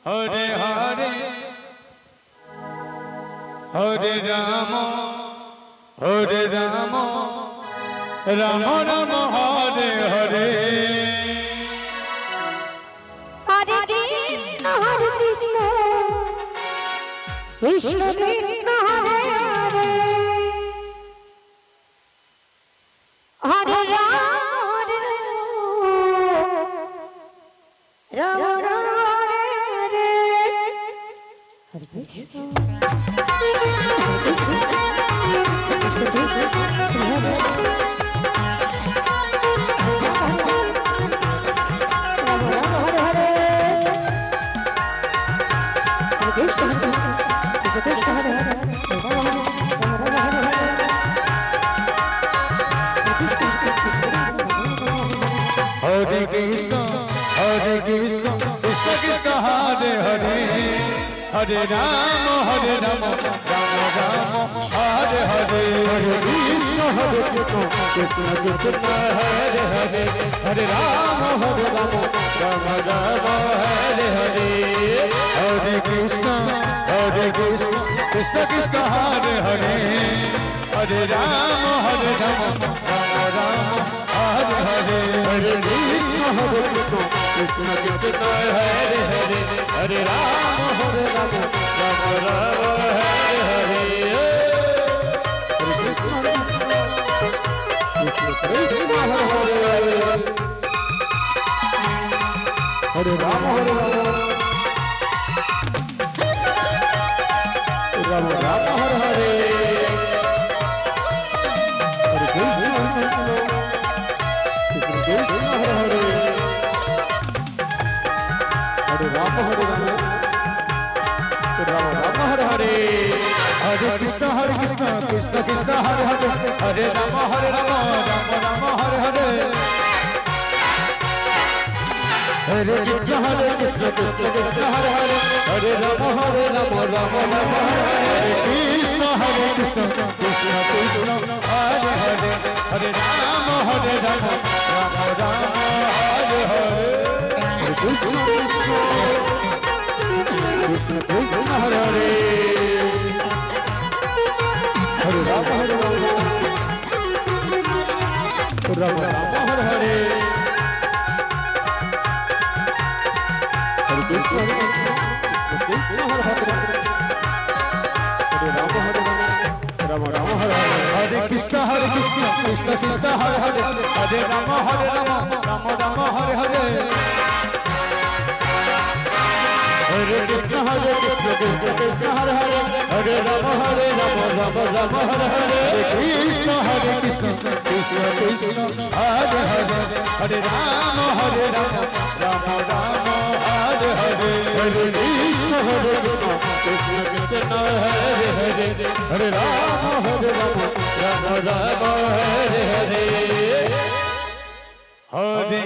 Hare Hare Hare Ram Ram Ram Hare Hare Hare Krishna Krishna Krishna Hare Hare Hare Ram Ram Ram Hare Hare Krishna Krishna Krishna Hare Hare Hare Ram Ram Ram Hare Hare Hare Krishna Krishna Krishna Hare Hare Hare Ram Ram Ram Hare Hare Hare Krishna Krishna Krishna Hare Hare Hare Ram Ram Ram Hare Hare Hare Krishna Krishna Krishna Hare Hare Hare Ram Ram Ram Hare Hare Hare Krishna Krishna Hare Ram Ram Ram Hare Hare Hare Krishna Hare Hare Hare Ram Ram Hare Hare Hare Krishna Krishna Krishna Hare Hare Hare Ram Ram Ram Hare Hare Hare Krishna Krishna Krishna Hare Hare Hare Ram Ram Ram Hare Krishna Krishna Krishna Hare Hare Hare Ram Ram Ram Hare Hare Krishna Krishna Hare Hare Hare Ram Ram Hare Hare Hare Krishna Krishna Hare Hare Hare Ram Ram Hare Hare Krishna Krishna Krishna Hare Hare Hare Ram Ram Hare Hare Hare Krishna Krishna Hare Hare Hare Ram Ram Hare Hare Krishna Krishna Krishna Hare Hare Hare Ram Ram Hare Hare Hare Krishna Krishna Hare Hare Hare Ram Ram Hare Hare Hare